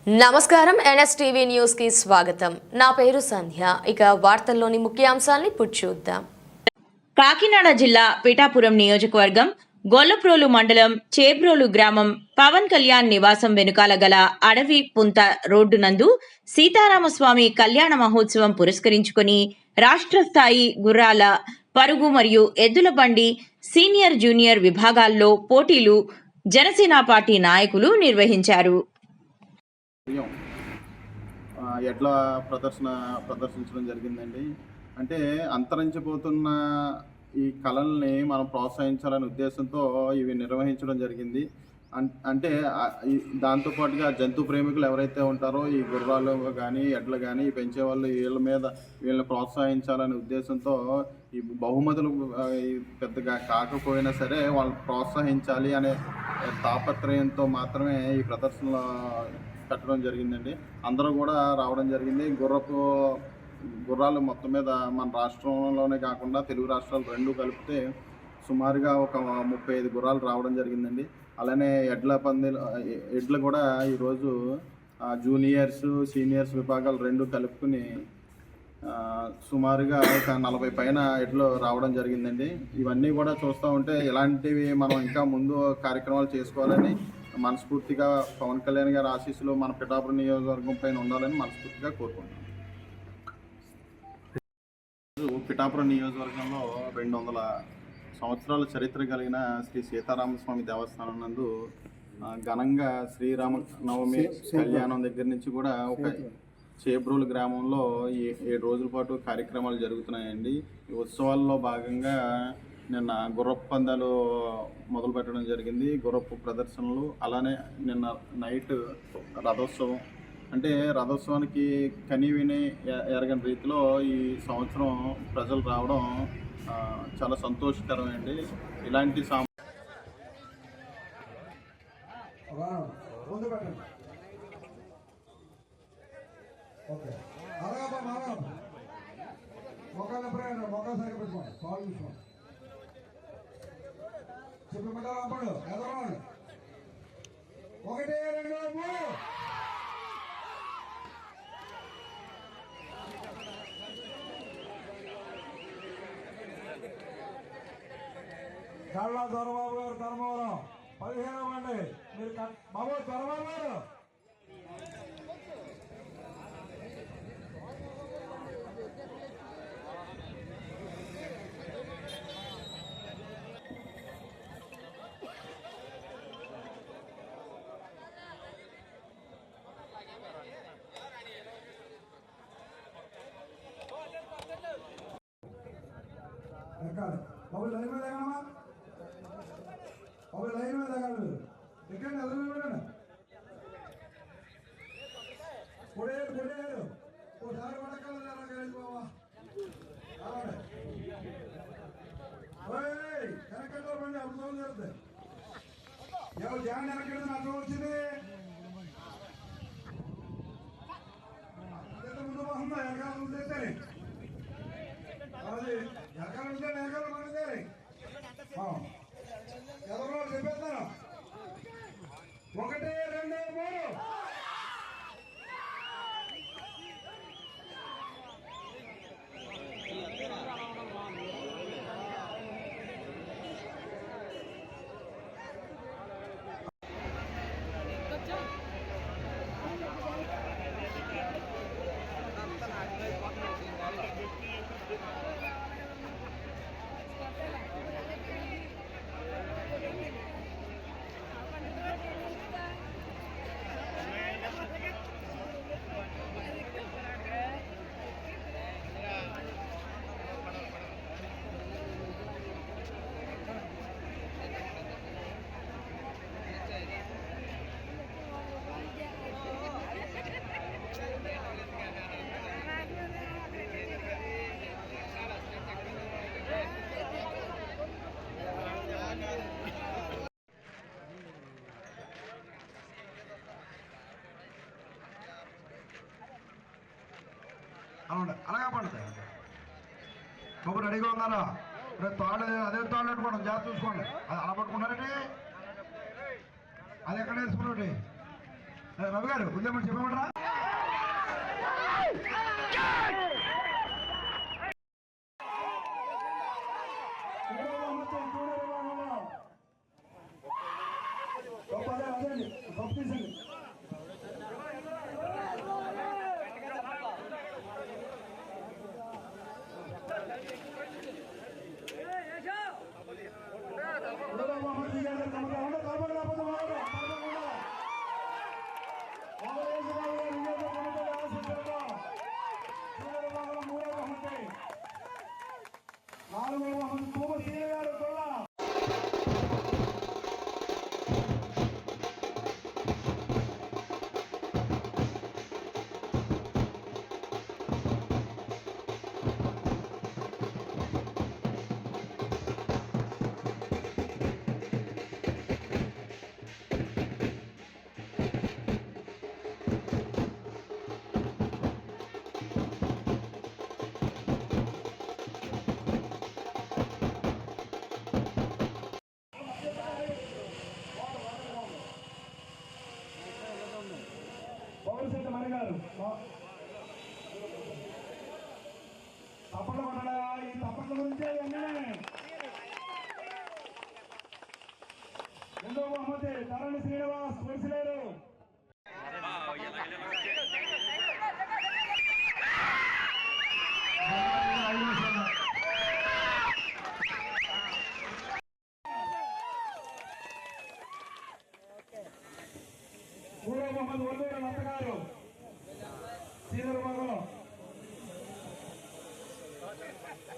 నమస్కారం NSTV news కి స్వాగతం. నా పేరు సంధ్య. ఇక వార్తల్లోని ముఖ్యాంశాలను ఇప్పుడు చూద్దాం. కాకినాడ జిల్లా పిఠాపురం నియోజకవర్గం గొల్లప్రోలు మండలం చేబ్రోలు గ్రామం పవన్ కళ్యాణ్ నివాసం వెనుకాల గల అడవి పుంత రోడ్డు నందు సీతారామస్వామి కళ్యాణ మహోత్సవం పురస్కరించుకొని రాష్ట్ర స్థాయి గుర్రాల పరుగు మరియు ఎద్దుల బండి సీనియర్ జూనియర్ విభాగాల్లో పోటీలు జనసేన పార్టీ నాయకులు నిర్వహించారు. ఎడ్ల ప్రదర్శించడం జరిగిందండి. అంటే అంతరించిపోతున్న ఈ కళల్ని మనం ప్రోత్సహించాలనే ఉద్దేశంతో ఇవి నిర్వహించడం జరిగింది. అంటే దాంతోపాటుగా జంతు ప్రేమికులు ఎవరైతే ఉంటారో ఈ గుర్రాలు కానీ ఎడ్లు కానీ పెంచేవాళ్ళు వీళ్ళని ప్రోత్సహించాలనే ఉద్దేశంతో ఈ బహుమతులు పెద్దగా కాకపోయినా సరే వాళ్ళని ప్రోత్సహించాలి అనే తాపత్రయంతో మాత్రమే ఈ ప్రదర్శనలో పెట్టడం జరిగిందండి. అందరూ కూడా రావడం జరిగింది. గుర్రాలు మొత్తం మీద మన రాష్ట్రంలోనే కాకుండా తెలుగు రాష్ట్రాలు రెండు కలిపితే సుమారుగా ఒక 35 గుర్రాలు రావడం జరిగిందండి. అలానే ఎడ్లు కూడా ఈరోజు జూనియర్స్ సీనియర్స్ విభాగాలు రెండు కలుపుకుని సుమారుగా ఒక 40 పైన ఎడ్లు రావడం జరిగిందండి. ఇవన్నీ కూడా చూస్తూ ఉంటే ఇలాంటివి మనం ఇంకా ముందు కార్యక్రమాలు చేసుకోవాలని మనస్ఫూర్తిగా పవన్ కళ్యాణ్ గారి ఆశీస్సులు మన పిఠాపురం నియోజకవర్గం పైన ఉండాలని మనస్ఫూర్తిగా కోరుకుంటున్నాం. పిఠాపురం నియోజకవర్గంలో 200 సంవత్సరాల చరిత్ర కలిగిన శ్రీ సీతారామస్వామి దేవస్థానం నందు ఘనంగా శ్రీరామ నవమి కళ్యాణం దగ్గర నుంచి కూడా ఒక చేబ్రోలు గ్రామంలో 7 రోజుల పాటు కార్యక్రమాలు జరుగుతున్నాయండి. ఈ ఉత్సవాల్లో భాగంగా నిన్న గుర్రపు పందాలు మొదలు పెట్టడం జరిగింది. గుర్రపు ప్రదర్శనలు, అలానే నిన్న నైట్ రథోత్సవం. అంటే రథోత్సవానికి కనివిని ఎరగని రీతిలో ఈ సంవత్సరం ప్రజలు రావడం చాలా సంతోషకరమండి. ఇలాంటి కళ్ళ దొరబాబు గారు ధర్మవరం 15వ అండి. మీరు బాబు దొరబాబు గారు బాబు లైన్ మీద ఎక్కడమ్మా, బాబు లైన్ మీద ఎక్కండి, ఎక్కండి, ఎదురు పెట్టండి, కొడేరు ఓసారి పడకాలి బాబా వెనకట్లో పండి అప్పుడు సౌండ్ జరుగుతాయి. ఎవరు జాన్ వెనకెళ్ళి అర్థం వచ్చింది ముందు పోతుందా వెనకాల ముందు తెచ్చాలి, అది వెనకాల ఉంటే వెనకాల మనదే ఎవరో చెప్పేస్తాను. 1 2 3 అలాగే పడతాయి. బాబు రెడీగా ఉన్నారా? తాళ్ళు అదే తాళ్ళు పెట్టుకోండి, జాగ్రత్త చూసుకోండి. అది అలా పట్టుకున్నారండి, అది ఎక్కడ వేసుకున్నాండి. రవి గారు ఉద్యమం చెప్పమంటారా? పౌరశక్తి మరి గారు తప్పట్ల పడ్డా ఈ తప్పట్ల గురించే వెంటనే రెండో బహుమతి తరణి శ్రీనివాస్ కొలిసిలేరు. మూడో బహుమతి